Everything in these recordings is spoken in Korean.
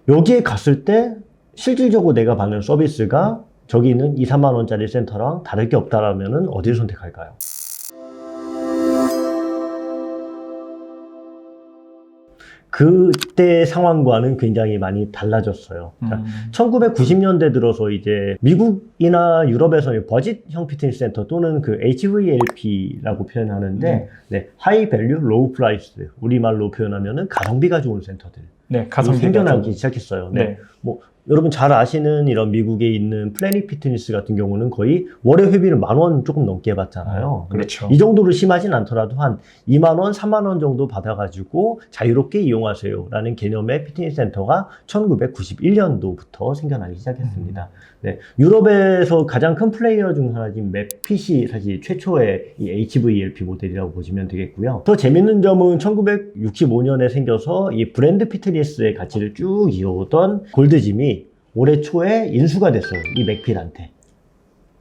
여기에 갔을 때 실질적으로 내가 받는 서비스가 저기 있는 2, 3만 원짜리 센터랑 다를 게 없다라면은 어디를 선택할까요? 그때 상황과는 굉장히 많이 달라졌어요. 1990년대 들어서 이제 미국이나 유럽에서는 버짓형 피트니스 센터 또는 그 HVLP라고 표현하는데, 네, 하이 밸류, 로우 프라이스, 우리말로 표현하면은 가성비가 좋은 센터들. 네, 가성비가 생겨나기 시작했어요. 네. 네. 뭐 여러분 잘 아시는 이런 미국에 있는 플래닛 피트니스 같은 경우는 거의 월회 회비를 10,000원 조금 넘게 받잖아요. 그렇죠. 이 정도로 심하진 않더라도 한 2만 원, 3만 원 정도 받아가지고 자유롭게 이용하세요 라는 개념의 피트니스 센터가 1991년도부터 생겨나기 시작했습니다. 네. 유럽에서 가장 큰 플레이어 중 하나인 맵핏이 사실 최초의 이 HVLP 모델이라고 보시면 되겠고요. 더 재밌는 점은 1965년에 생겨서 이 브랜드 피트니스의 가치를 쭉 이어오던 골드짐이 올해 초에 인수가 됐어요. 이 맥핏한테.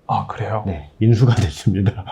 아, 그래요? 네, 인수가 됐습니다.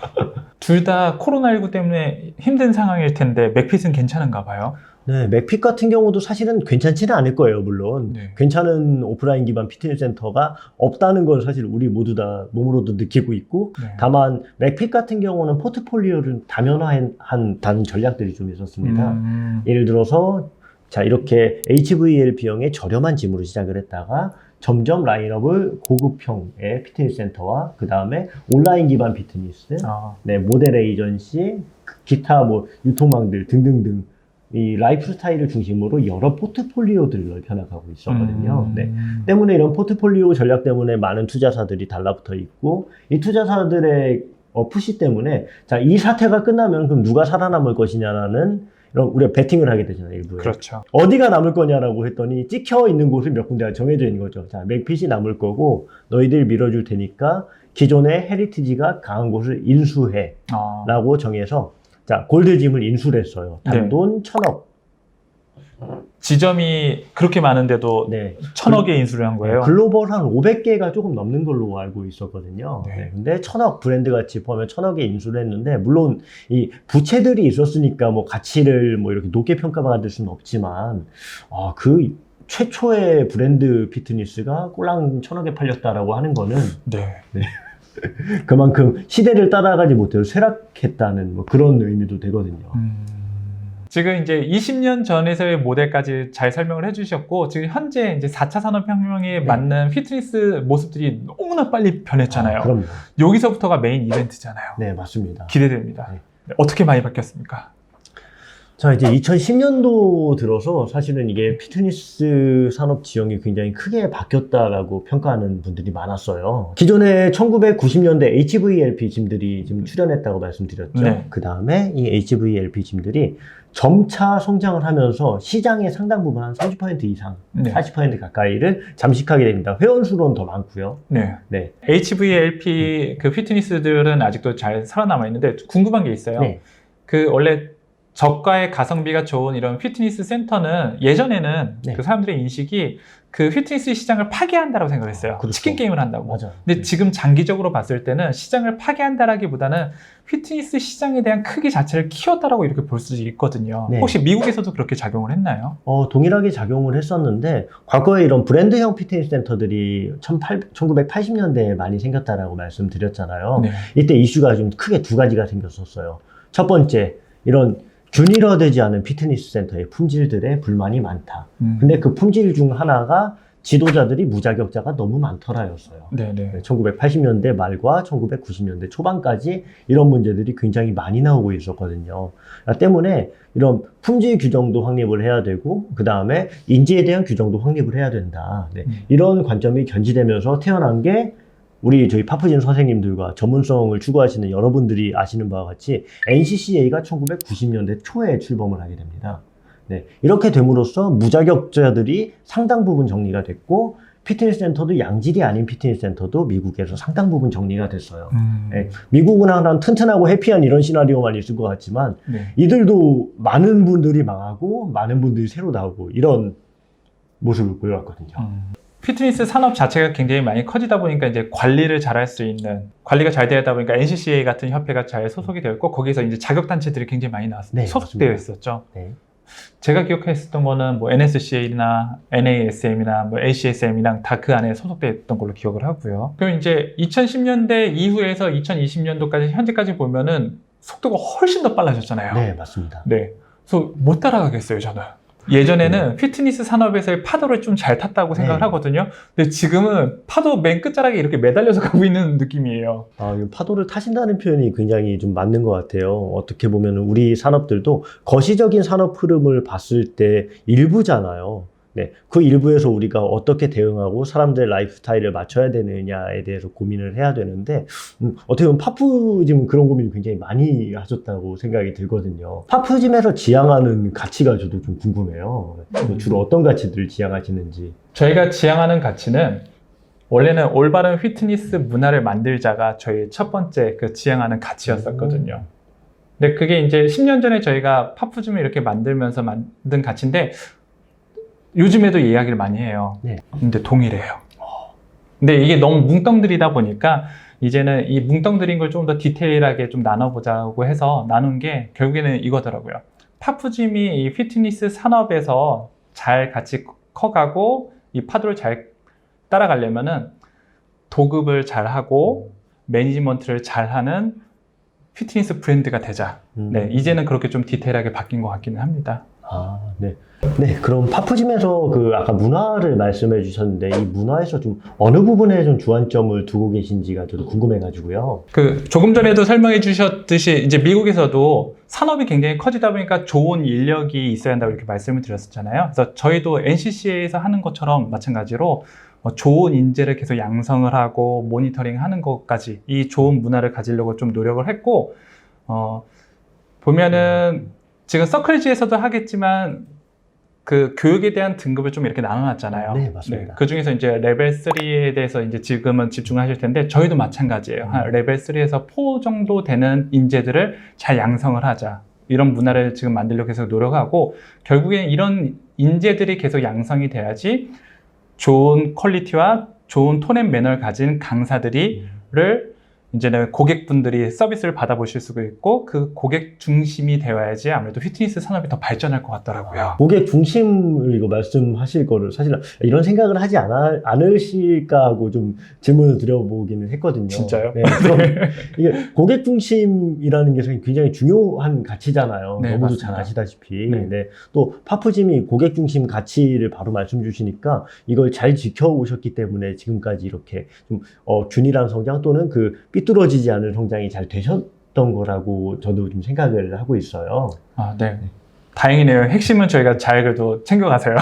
둘 다 코로나19 때문에 힘든 상황일 텐데 맥핏은 괜찮은가 봐요? 네, 맥핏 같은 경우도 사실은 괜찮지는 않을 거예요, 물론. 네. 괜찮은 오프라인 기반 피트니스 센터가 없다는 건 사실 우리 모두 다 몸으로도 느끼고 있고, 네. 다만 맥핏 같은 경우는 포트폴리오를 다면화한 전략들이 좀 있었습니다. 예를 들어서 자, 이렇게 HVLP형의 저렴한 짐으로 시작을 했다가 점점 라인업을 고급형의 피트니스 센터와 그 다음에 온라인 기반 피트니스, 네, 모델 에이전시, 기타 뭐 유통망들 등등등 이 라이프 스타일을 중심으로 여러 포트폴리오들을 펴나가고 있었거든요. 네. 때문에 이런 포트폴리오 전략 때문에 많은 투자사들이 달라붙어 있고 이 투자사들의 푸시 때문에 자, 이 사태가 끝나면 그럼 누가 살아남을 것이냐라는 이런 우리가 베팅을 하게 되잖아요, 일부에. 그렇죠. 어디가 남을 거냐라고 했더니 찍혀 있는 곳을 몇 군데가 정해져 있는 거죠. 자, 맥핏이 남을 거고 너희들 밀어줄 테니까 기존의 헤리티지가 강한 곳을 인수해 라고 정해서 자, 골드짐을 인수를 했어요. 단돈 1,000억. 지점이 그렇게 많은데도 네. 1,000억에 인수를 한 거예요? 글로벌 한 500개가 조금 넘는 걸로 알고 있었거든요. 네. 네. 근데 1,000억 브랜드 가치 포함해 1,000억에 인수를 했는데, 물론 이 부채들이 있었으니까 뭐 가치를 뭐 이렇게 높게 평가받을 수는 없지만, 그 최초의 브랜드 피트니스가 꼴랑 1,000억에 팔렸다라고 하는 거는 네. 네. 그만큼 시대를 따라가지 못해서 쇠락했다는 뭐 그런 의미도 되거든요. 지금 이제 20년 전에서의 모델까지 잘 설명을 해주셨고, 지금 현재 이제 4차 산업혁명에 맞는 피트니스 모습들이 너무나 빨리 변했잖아요. 그럼요. 여기서부터가 메인 이벤트잖아요. 네, 맞습니다. 기대됩니다. 네. 어떻게 많이 바뀌었습니까? 자, 이제 2010년도 들어서 사실은 이게 피트니스 산업 지형이 굉장히 크게 바뀌었다라고 평가하는 분들이 많았어요. 기존에 1990년대 HVLP 짐들이 지금 출현했다고 말씀드렸죠. 네. 그 다음에 이 HVLP 짐들이 점차 성장을 하면서 시장의 상당 부분 한 30% 이상, 네. 40% 가까이를 잠식하게 됩니다. 회원수로는 더 많고요. 네. 네. HVLP 그 피트니스들은 아직도 잘 살아남아 있는데 궁금한 게 있어요. 네. 그 원래 저가의 가성비가 좋은 이런 피트니스 센터는 예전에는 네. 그 사람들의 인식이 그 피트니스 시장을 파괴한다라고 생각을 했어요. 그렇죠. 치킨 게임을 한다고. 맞아요. 근데 지금 장기적으로 봤을 때는 시장을 파괴한다라기보다는 피트니스 시장에 대한 크기 자체를 키웠다라고 이렇게 볼 수 있거든요. 네. 혹시 미국에서도 그렇게 작용을 했나요? 동일하게 작용을 했었는데, 과거에 이런 브랜드형 피트니스 센터들이 1980년대에 많이 생겼다라고 말씀드렸잖아요. 네. 이때 이슈가 좀 크게 두 가지가 생겼었어요. 첫 번째, 이런 균일화되지 않은 피트니스 센터의 품질들에 불만이 많다. 근데 그 품질 중 하나가 지도자들이 무자격자가 너무 많더라였어요. 네네. 1980년대 말과 1990년대 초반까지 이런 문제들이 굉장히 많이 나오고 있었거든요. 때문에 이런 품질 규정도 확립을 해야 되고, 그 다음에 인지에 대한 규정도 확립을 해야 된다. 네. 이런 관점이 견지되면서 태어난 게 우리 저희 파프진 선생님들과 전문성을 추구하시는 여러분들이 아시는 바와 같이 NCCA가 1990년대 초에 출범을 하게 됩니다. 네, 이렇게 됨으로써 무자격자들이 상당 부분 정리가 됐고, 피트니스 센터도 양질이 아닌 피트니스 센터도 미국에서 상당 부분 정리가 됐어요. 네, 미국은 항상 튼튼하고 해피한 이런 시나리오만 있을 것 같지만, 네. 이들도 많은 분들이 망하고 많은 분들이 새로 나오고 이런 모습을 보여왔거든요. 피트니스 산업 자체가 굉장히 많이 커지다 보니까 이제 관리를 잘할 수 있는, 관리가 잘 되다 보니까 NCCA 같은 협회가 잘 소속이 되어 있고, 거기서 이제 자격단체들이 굉장히 많이 나왔어요. 네, 소속되어 맞습니다. 있었죠. 네. 제가 기억했었던 거는 뭐 NSCA나 NASM이나 뭐 ACSM이랑 다 그 안에 소속돼 있던 걸로 기억을 하고요. 그럼 이제 2010년대 이후에서 2020년도까지 현재까지 보면은 속도가 훨씬 더 빨라졌잖아요. 네, 맞습니다. 네. 그래서 못 따라가겠어요, 저는. 예전에는 피트니스 산업에서의 파도를 좀 잘 탔다고 생각을 네. 하거든요. 근데 지금은 파도 맨 끝자락에 이렇게 매달려서 가고 있는 느낌이에요. 이 파도를 타신다는 표현이 굉장히 좀 맞는 것 같아요. 어떻게 보면 우리 산업들도 거시적인 산업 흐름을 봤을 때 일부잖아요. 네, 그 일부에서 우리가 어떻게 대응하고 사람들의 라이프 스타일을 맞춰야 되느냐에 대해서 고민을 해야 되는데 어떻게 보면 파푸짐은 그런 고민을 굉장히 많이 하셨다고 생각이 들거든요. 파푸짐에서 지향하는 가치가 저도 좀 궁금해요. 주로 어떤 가치들을 지향하시는지. 저희가 지향하는 가치는 원래는 올바른 피트니스 문화를 만들자가 저희 첫 번째 그 지향하는 가치였었거든요. 근데 그게 이제 10년 전에 저희가 파푸짐을 이렇게 만들면서 만든 가치인데 요즘에도 이야기를 많이 해요. 네. 근데 동일해요. 근데 이게 너무 뭉텅들이다 보니까 이제는 이 뭉텅들인 걸 좀 더 디테일하게 좀 나눠보자고 해서 나눈 게 결국에는 이거더라고요. 파푸짐이 이 피트니스 산업에서 잘 같이 커가고 이 파도를 잘 따라가려면은 도급을 잘하고 매니지먼트를 잘하는 피트니스 브랜드가 되자. 네, 이제는 그렇게 좀 디테일하게 바뀐 것 같기는 합니다. 네. 네, 그럼 파푸짐에서 아까 문화를 말씀해 주셨는데 이 문화에서 좀 어느 부분에 좀 주안점을 두고 계신지가 저도 궁금해가지고요. 조금 전에도 설명해 주셨듯이 이제 미국에서도 산업이 굉장히 커지다 보니까 좋은 인력이 있어야 한다고 이렇게 말씀을 드렸었잖아요. 그래서 저희도 NCCA에서 하는 것처럼 마찬가지로 좋은 인재를 계속 양성을 하고 모니터링 하는 것까지 이 좋은 문화를 가지려고 좀 노력을 했고, 보면은 지금 서클지에서도 하겠지만 그 교육에 대한 등급을 좀 이렇게 나눠놨잖아요. 네, 맞습니다. 그 중에서 이제 레벨 3에 대해서 이제 지금은 집중하실 텐데 저희도 마찬가지예요. 한 레벨 3에서 4 정도 되는 인재들을 잘 양성을 하자. 이런 문화를 지금 만들려고 계속 노력하고 결국엔 이런 인재들이 계속 양성이 돼야지 좋은 퀄리티와 좋은 톤 앤 매너를 가진 강사들을 이제는 고객분들이 서비스를 받아보실 수가 있고 그 고객 중심이 되어야지 아무래도 피트니스 산업이 더 발전할 것 같더라고요. 고객 중심을 이거 말씀하실 거를 사실 이런 생각을 하지 않으실까 하고 좀 질문을 드려보기는 했거든요. 진짜요? 네, 그럼 이게 고객 중심이라는 게 굉장히 중요한 가치잖아요. 네, 너무도 맞습니다. 잘 아시다시피. 네. 네. 또 파푸짐이 고객 중심 가치를 바로 말씀 주시니까 이걸 잘 지켜오셨기 때문에 지금까지 이렇게 좀 균일한 성장 또는 삐뚤어지지 않은 성장이 잘 되셨던 거라고 저도 좀 생각을 하고 있어요. 네. 다행이네요. 핵심은 저희가 잘 그래도 챙겨가세요.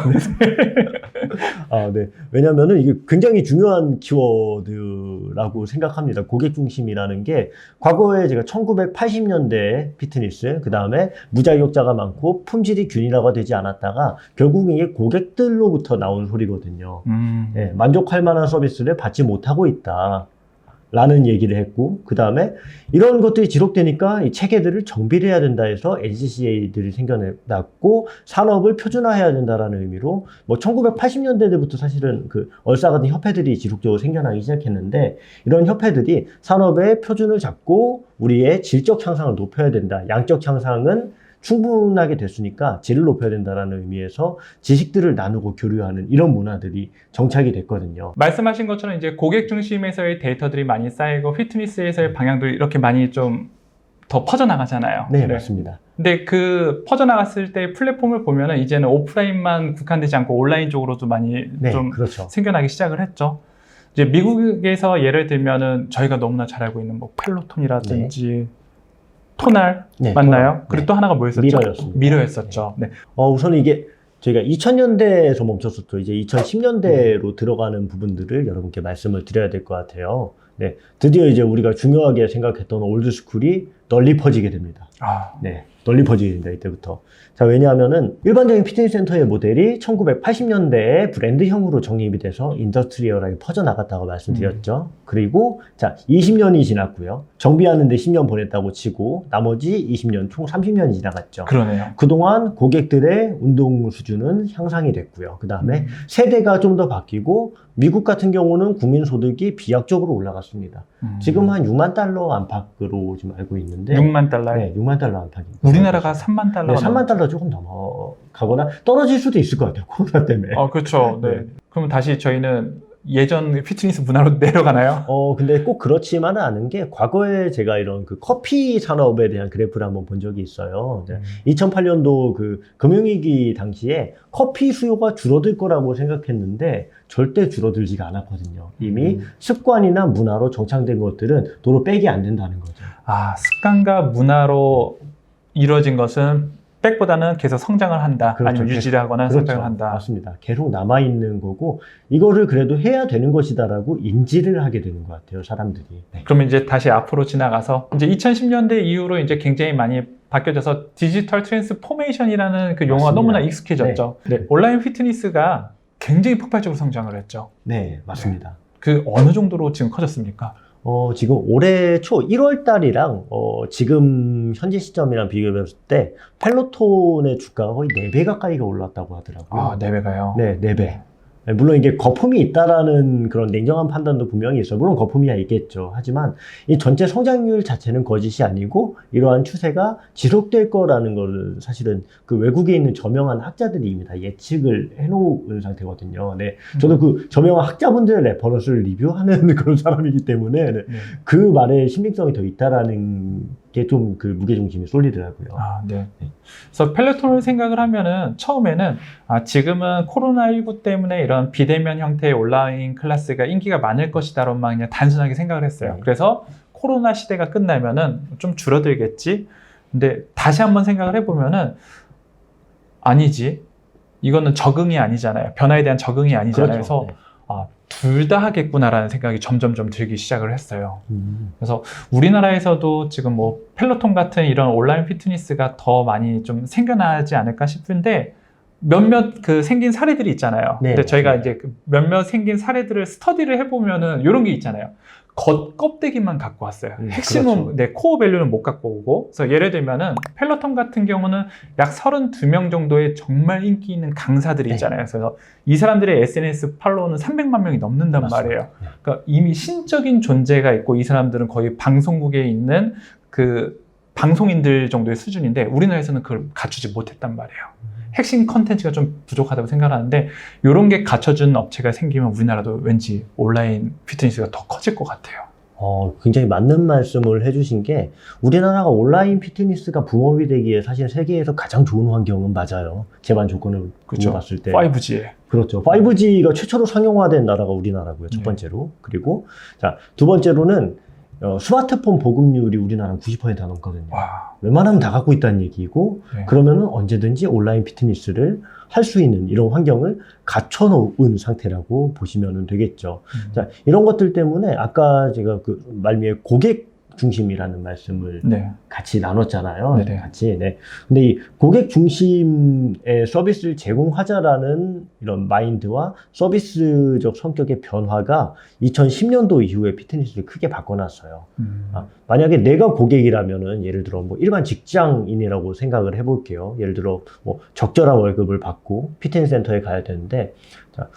네. 왜냐면은 이게 굉장히 중요한 키워드라고 생각합니다. 고객 중심이라는 게 과거에 제가 1980년대 피트니스, 그 다음에 무자격자가 많고 품질이 균일화가 되지 않았다가 결국 이게 고객들로부터 나온 소리거든요. 네, 만족할 만한 서비스를 받지 못하고 있다. 라는 얘기를 했고, 그 다음에 이런 것들이 지속되니까 이 체계들을 정비를 해야 된다 해서 NCCA들이 생겨났고 산업을 표준화해야 된다라는 의미로 1980년대부터 사실은 얼싸 같은 협회들이 지속적으로 생겨나기 시작했는데 이런 협회들이 산업의 표준을 잡고 우리의 질적 향상을 높여야 된다. 양적 향상은 충분하게 됐으니까 질을 높여야 된다는 의미에서 지식들을 나누고 교류하는 이런 문화들이 정착이 됐거든요. 말씀하신 것처럼 이제 고객 중심에서의 데이터들이 많이 쌓이고 피트니스에서의 방향들이 이렇게 많이 좀 더 퍼져나가잖아요. 네, 맞습니다. 근데 퍼져나갔을 때 플랫폼을 보면은 이제는 오프라인만 국한되지 않고 온라인 쪽으로도 많이 좀 그렇죠. 생겨나기 시작을 했죠. 이제 미국에서 예를 들면은 저희가 너무나 잘 알고 있는 펠로톤이라든지 토날 맞나요? 토날. 그리고 또 하나가 뭐였었죠? 미러였습니다. 미러였었죠. 네. 우선 이게 저희가 2000년대에서 멈췄었죠. 이제 2010년대로 들어가는 부분들을 여러분께 말씀을 드려야 될 것 같아요. 네. 드디어 이제 우리가 중요하게 생각했던 올드스쿨이 널리 퍼지게 됩니다. 네. 널리 퍼지게 됩니다. 이때부터. 자, 왜냐하면은 일반적인 피트니스 센터의 모델이 1980년대에 브랜드형으로 정립이 돼서 인더스트리얼하게 퍼져나갔다고 말씀드렸죠. 그리고 자, 20년이 지났고요. 정비하는데 10년 보냈다고 치고 나머지 20년, 총 30년이 지나갔죠. 그러네요. 그동안 고객들의 운동 수준은 향상이 됐고요. 그 다음에 세대가 좀 더 바뀌고 미국 같은 경우는 국민소득이 비약적으로 올라갔습니다. 지금 한 $60,000 안팎으로 지금 알고 있는데 안팎이었는데 6만 달러. 네, 6만 달러 안팎입니다. 우리나라가 3만 달러. 네, 3만 달러 조금 넘어가거나 떨어질 수도 있을 것 같아요. 코로나 때문에. 그렇죠. 네. 그럼 다시 저희는 예전 피트니스 문화로 내려가나요? 근데 꼭 그렇지만은 않은 게 과거에 제가 이런 그 커피 산업에 대한 그래프를 한번 본 적이 있어요. 2008년도 그 금융위기 당시에 커피 수요가 줄어들 거라고 생각했는데 절대 줄어들지가 않았거든요. 이미 습관이나 문화로 정착된 것들은 도로 빼기 안 된다는 거죠. 습관과 문화로 이루어진 것은 백보다는 계속 성장을 한다. 그렇죠. 아니면 유지를 하거나 그렇죠. 성장을 한다. 맞습니다. 계속 남아있는 거고 이거를 그래도 해야 되는 것이다라고 인지를 하게 되는 것 같아요. 사람들이. 네. 그러면 이제 다시 앞으로 지나가서 이제 2010년대 이후로 이제 굉장히 많이 바뀌어져서 디지털 트랜스포메이션이라는 그 용어가 맞습니다. 너무나 익숙해졌죠. 네. 온라인 피트니스가 굉장히 폭발적으로 성장을 했죠. 네, 맞습니다. 그 어느 정도로 지금 커졌습니까? 지금 올해 초 1월 달이랑 지금 현재 시점이랑 비교해봤을 때 펠로톤의 주가가 거의 4배 가까이가 올랐다고 하더라고요. 4배가요? 네, 4배. 물론 이게 거품이 있다라는 그런 냉정한 판단도 분명히 있어요. 물론 거품이 있겠죠. 하지만 이 전체 성장률 자체는 거짓이 아니고 이러한 추세가 지속될 거라는 걸 사실은 그 외국에 있는 저명한 학자들이 이미 다 예측을 해놓은 상태거든요. 네. 저도 그 저명한 학자분들의 레퍼런스를 리뷰하는 그런 사람이기 때문에 네. 그 말에 신빙성이 더 있다라는 게 좀 그 무게중심이 쏠리더라고요. 네. 그래서 펠로톤을 생각을 하면은 처음에는 지금은 코로나19 때문에 이런 비대면 형태의 온라인 클래스가 인기가 많을 것이다로만 그냥 단순하게 생각을 했어요. 그래서 코로나 시대가 끝나면은 좀 줄어들겠지. 근데 다시 한번 생각을 해보면은 아니지. 이거는 적응이 아니잖아요. 변화에 대한 적응이 아니잖아요. 그렇죠. 그래서 둘 다 하겠구나라는 생각이 점점점 들기 시작을 했어요. 그래서 우리나라에서도 지금 뭐 펠로톤 같은 이런 온라인 피트니스가 더 많이 좀 생겨나지 않을까 싶은데 몇몇 그 생긴 사례들이 있잖아요. 네, 근데 저희가 맞습니다. 이제 그 몇몇 생긴 사례들을 스터디를 해보면은 이런 게 있잖아요. 겉껍데기만 갖고 왔어요. 핵심은 그렇죠. 코어 밸류는 못 갖고 오고. 그래서 예를 들면은 펠로톤 같은 경우는 약 32명 정도의 정말 인기 있는 강사들이 있잖아요. 그래서 이 사람들의 SNS 팔로워는 300만 명이 넘는단 맞습니다. 말이에요. 그러니까 이미 신적인 존재가 있고 이 사람들은 거의 방송국에 있는 그 방송인들 정도의 수준인데 우리나라에서는 그걸 갖추지 못했단 말이에요. 핵심 컨텐츠가 좀 부족하다고 생각하는데 이런 게 갖춰준 업체가 생기면 우리나라도 왠지 온라인 피트니스가 더 커질 것 같아요. 굉장히 맞는 말씀을 해주신 게 우리나라가 온라인 피트니스가 붐업이 되기에 사실 세계에서 가장 좋은 환경은 맞아요. 제반 조건을 그렇죠. 봤을 때. 5G. 그렇죠. 5G가 최초로 상용화된 나라가 우리나라고요. 첫 번째로. 그리고 자, 두 번째로는 스마트폰 보급률이 우리나라는 90%가 넘거든요. 웬만하면 다 갖고 있다는 얘기고 그러면은 언제든지 온라인 피트니스를 할 수 있는 이런 환경을 갖춰놓은 상태라고 보시면 되겠죠. 자, 이런 것들 때문에 아까 제가 그 말미에 고객 중심이라는 말씀을 같이 나눴잖아요. 네네. 같이. 네. 근데 이 고객 중심의 서비스를 제공하자라는 이런 마인드와 서비스적 성격의 변화가 2010년도 이후에 피트니스를 크게 바꿔놨어요. 만약에 내가 고객이라면은 예를 들어 뭐 일반 직장인이라고 생각을 해볼게요. 예를 들어 뭐 적절한 월급을 받고 피트니스 센터에 가야 되는데 자,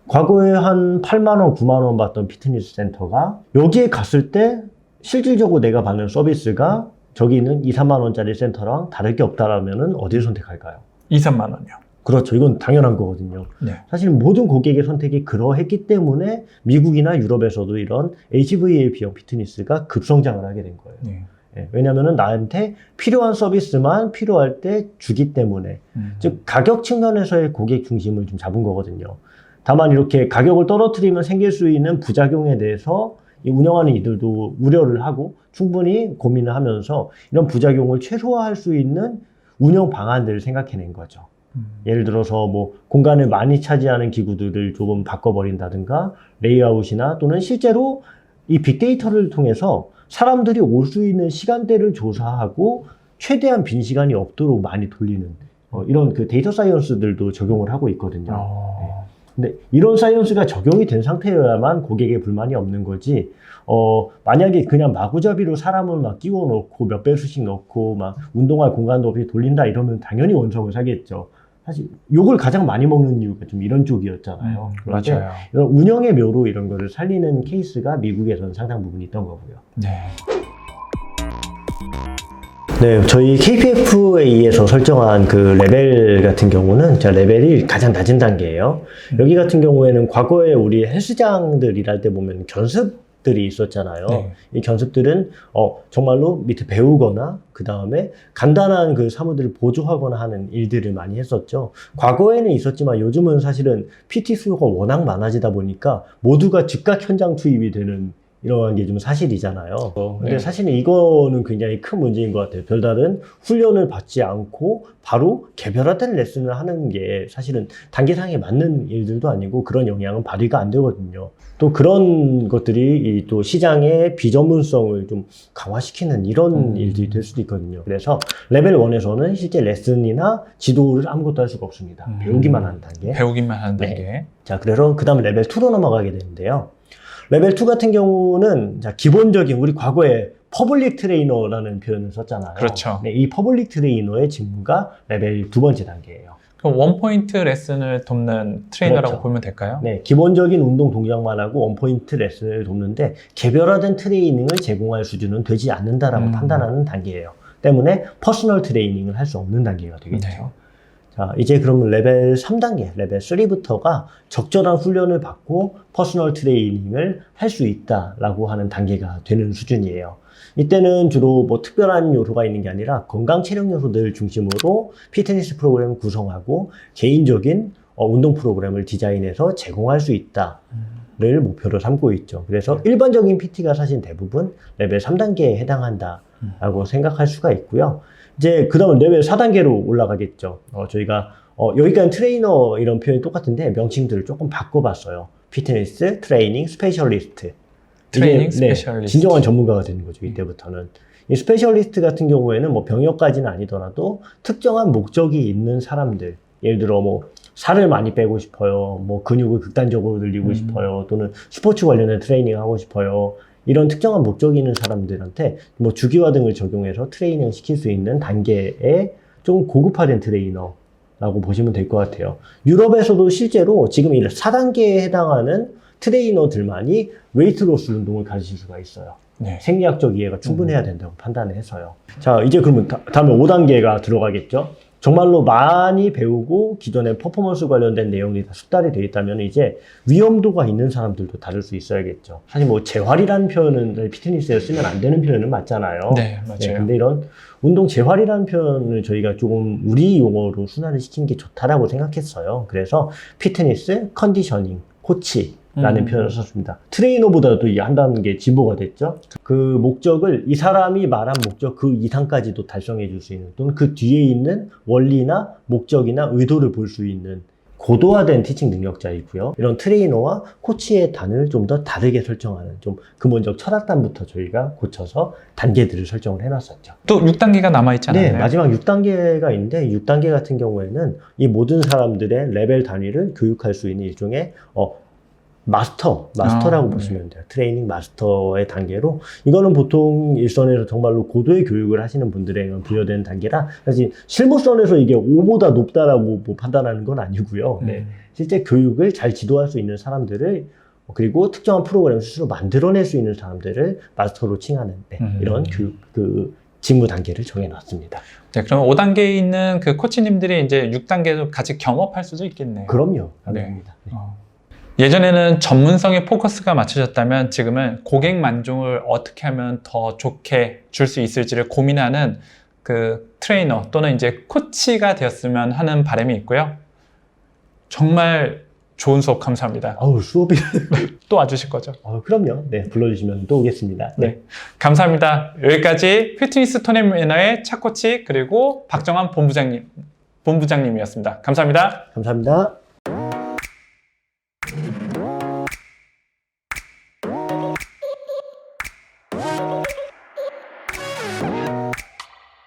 과거에 한 8만 원, 9만 원 받던 피트니스 센터가 여기에 갔을 때 실질적으로 내가 받는 서비스가 저기 있는 2, 3만 원짜리 센터랑 다를 게 없다라면은 어디를 선택할까요? 2, 3만 원이요. 그렇죠. 이건 당연한 거거든요. 사실 모든 고객의 선택이 그러했기 때문에 미국이나 유럽에서도 이런 HVA 비용 피트니스가 급성장을 하게 된 거예요. 왜냐면은 나한테 필요한 서비스만 필요할 때 주기 때문에 즉 가격 측면에서의 고객 중심을 좀 잡은 거거든요. 다만 이렇게 가격을 떨어뜨리면 생길 수 있는 부작용에 대해서 이 운영하는 이들도 우려를 하고 충분히 고민을 하면서 이런 부작용을 최소화할 수 있는 운영 방안들을 생각해낸 거죠. 예를 들어서 뭐 공간을 많이 차지하는 기구들을 조금 바꿔버린다든가 레이아웃이나 또는 실제로 이 빅데이터를 통해서 사람들이 올 수 있는 시간대를 조사하고 최대한 빈 시간이 없도록 많이 돌리는 이런 그 데이터 사이언스들도 적용을 하고 있거든요. 근데 이런 사이언스가 적용이 된 상태여야만 고객의 불만이 없는 거지, 만약에 그냥 마구잡이로 사람을 막 끼워 넣고 몇 배수씩 넣고 막 운동할 공간도 없이 돌린다 이러면 당연히 원성을 사겠죠. 사실 욕을 가장 많이 먹는 이유가 좀 이런 쪽이었잖아요. 맞아요. 이런 운영의 묘로 이런 거를 살리는 케이스가 미국에서는 상당 부분 있던 거고요. 네, 저희 KPFA에서 설정한 그 레벨 같은 경우는 자, 레벨이 가장 낮은 단계예요. 여기 같은 경우에는 과거에 우리 헬스장들 일할 때 보면 견습들이 있었잖아요. 네. 이 견습들은 정말로 밑에 배우거나 그 다음에 간단한 그 사무들을 보조하거나 하는 일들을 많이 했었죠. 과거에는 있었지만 요즘은 사실은 PT 수요가 워낙 많아지다 보니까 모두가 즉각 현장 투입이 되는 이러한 게 좀 사실이잖아요. 근데 네. 사실은 이거는 굉장히 큰 문제인 것 같아요. 별다른 훈련을 받지 않고 바로 개별화된 레슨을 하는 게 사실은 단계상에 맞는 일들도 아니고 그런 영향은 발휘가 안 되거든요. 또 그런 것들이 또 시장의 비전문성을 좀 강화시키는 이런 일들이 될 수도 있거든요. 그래서 레벨 1에서는 실제 레슨이나 지도를 아무것도 할 수가 없습니다. 배우기만 하는 단계. 배우기만 하는 네. 단계. 자, 그래서 그 다음 레벨 2로 넘어가게 되는데요. 레벨 2 같은 경우는 자, 기본적인 우리 과거에 퍼블릭 트레이너라는 표현을 썼잖아요. 그렇죠. 네, 이 퍼블릭 트레이너의 직무가 레벨 2번째 단계예요. 그럼 원포인트 레슨을 돕는 트레이너라고 그렇죠. 보면 될까요? 네, 기본적인 운동 동작만 하고 원포인트 레슨을 돕는데 개별화된 트레이닝을 제공할 수준은 되지 않는다라고 판단하는 단계예요. 때문에 퍼스널 트레이닝을 할 수 없는 단계가 되겠죠. 네. 자, 이제 그러면 레벨 3단계, 레벨 3부터가 적절한 훈련을 받고 퍼스널 트레이닝을 할 수 있다라고 하는 단계가 되는 수준이에요. 이때는 주로 뭐 특별한 요소가 있는 게 아니라 건강 체력 요소들 중심으로 피트니스 프로그램을 구성하고 개인적인 운동 프로그램을 디자인해서 제공할 수 있다를 목표로 삼고 있죠. 그래서 일반적인 PT가 사실 대부분 레벨 3단계에 해당한다라고 생각할 수가 있고요. 이제 그 다음 레벨 4단계로 올라가겠죠. 저희가 여기까지 트레이너 이런 표현이 똑같은데 명칭들을 조금 바꿔봤어요. 피트니스 트레이닝 스페셜리스트. 트레이닝 이게, 스페셜리스트. 진정한 전문가가 되는 거죠. 이때부터는. 이 스페셜리스트 같은 경우에는 뭐 병역까지는 아니더라도 특정한 목적이 있는 사람들, 예를 들어 뭐 살을 많이 빼고 싶어요, 뭐 근육을 극단적으로 늘리고 싶어요, 또는 스포츠 관련된 트레이닝 하고 싶어요. 이런 특정한 목적이 있는 사람들한테 뭐 주기화 등을 적용해서 트레이닝을 시킬 수 있는 단계의 좀 고급화된 트레이너라고 보시면 될 것 같아요. 유럽에서도 실제로 지금 이 4단계에 해당하는 트레이너들만이 웨이트로스 운동을 가르칠 수가 있어요. 네. 생리학적 이해가 충분해야 된다고 판단을 해서요. 자, 이제 그러면 다음에 5단계가 들어가겠죠. 정말로 많이 배우고 기존에 퍼포먼스 관련된 내용이 다 숙달이 되어 있다면 이제 위험도가 있는 사람들도 다룰 수 있어야겠죠. 사실 뭐 재활이라는 표현은 피트니스에 쓰면 안 되는 표현은 맞잖아요. 네, 맞아요. 네, 근데 이런 운동 재활이라는 표현을 저희가 조금 우리 용어로 순화를 시킨 게 좋다라고 생각했어요. 그래서 피트니스, 컨디셔닝, 코치라는 표현을 썼습니다. 트레이너보다도 이 한 단계 진보가 됐죠. 그 목적을 이 사람이 말한 목적 그 이상까지도 달성해 줄 수 있는 또는 그 뒤에 있는 원리나 목적이나 의도를 볼 수 있는 고도화된 티칭 능력자이고요. 이런 트레이너와 코치의 단을 좀 더 다르게 설정하는 좀 근본적 철학단부터 저희가 고쳐서 단계들을 설정을 해놨었죠. 또 6단계가 남아있잖아요. 네, 마지막 6단계가 있는데 6단계 같은 경우에는 이 모든 사람들의 레벨 단위를 교육할 수 있는 일종의 마스터라고 보시면 돼요. 트레이닝 마스터의 단계로 이거는 보통 일선에서 정말로 고도의 교육을 하시는 분들에게 부여되는 단계라 사실 실무선에서 이게 5보다 높다라고 뭐 판단하는 건 아니고요. 네, 실제 교육을 잘 지도할 수 있는 사람들을 그리고 특정한 프로그램을 스스로 만들어낼 수 있는 사람들을 마스터로 칭하는 이런 교육 직무 단계를 정해놨습니다. 네, 그럼 5단계에 있는 그 코치님들이 이제 6단계도 같이 겸업할 수도 있겠네요. 그럼요. 가능합니다. 네. 예전에는 전문성에 포커스가 맞춰졌다면 지금은 고객 만족을 어떻게 하면 더 좋게 줄 수 있을지를 고민하는 그 트레이너 또는 이제 코치가 되었으면 하는 바람이 있고요. 정말 좋은 수업 감사합니다. 수업이 또 와주실 거죠? 그럼요. 네, 불러주시면 또 오겠습니다. 네, 감사합니다. 여기까지 피트니스 토닝 매너의 차 코치 그리고 박정환 본부장님이었습니다. 감사합니다. 감사합니다.